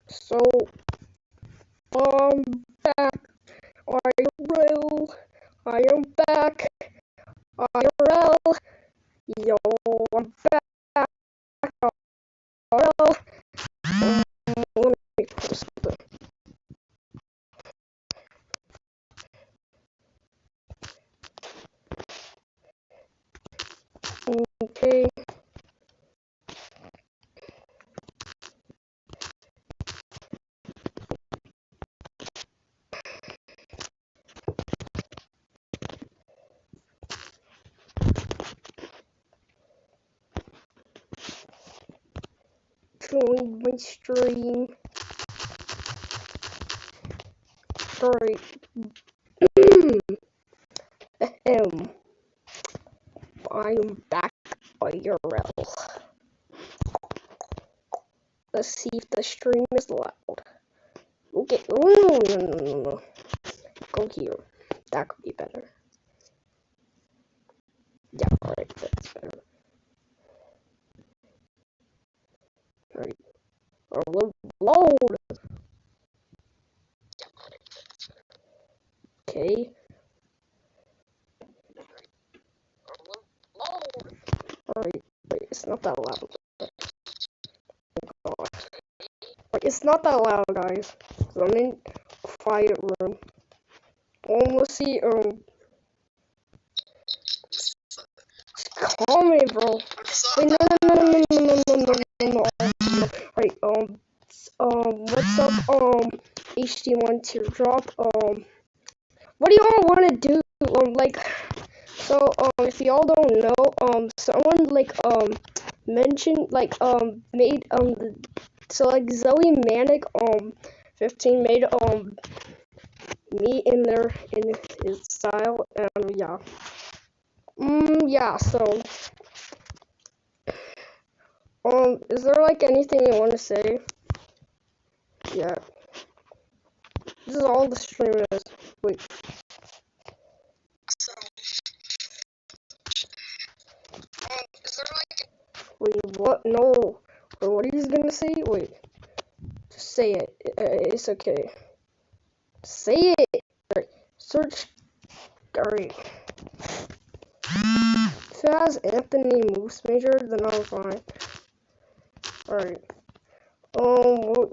So, I'm back. IRL. I am back. IRL. Yo, I'm back. IRL. Let me post something. Okay. Join my stream. Alright. I am back IRL. Let's see if the stream is loud. Okay. Oh, no. Go here. That could be better. Yeah, alright, that's better. Alright. Load. Okay. Alright, wait, it's not that loud. Oh, like, it's not that loud, guys. So I'm in quiet room. Let's see, call me, bro. Wait, no. Right, what's up, HD1 Teardrop, what do y'all want to do? If y'all don't know, someone, mentioned, made, Zoe Manic, 15 made, me in his style, and yeah. Yeah, so, is there, anything you want to say? Yeah. This is all the stream is. Wait. Wait, what? No. Wait, what are you gonna say? Wait. Just say it. It's okay. Say it. Alright. Search. Alright. If it has Anthony Moose Major, then I'm fine. Alright. No.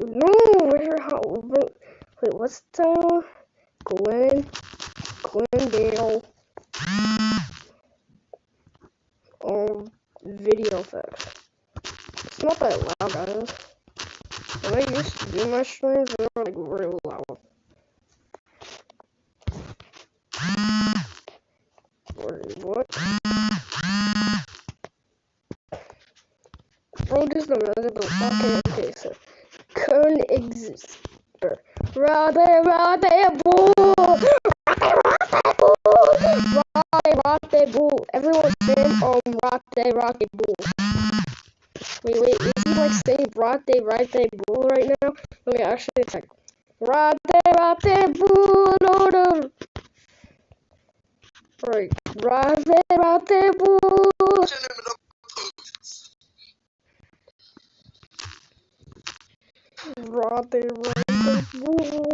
Wait, what's the title? Glendale. Video effects. It's not that loud, guys. When I used to do my streams, they were real loud. What? Oh, just a minute, but okay, so Kern exists. Rade bull! Rade bull! Everyone saying Rade bull. Wait, is he saying Rade bull right now? Okay, actually check. Rade bull! No. Right, Rade bull! Rade bull!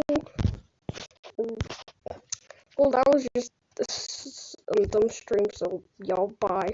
Well, that was just a dumb stream, so y'all bye.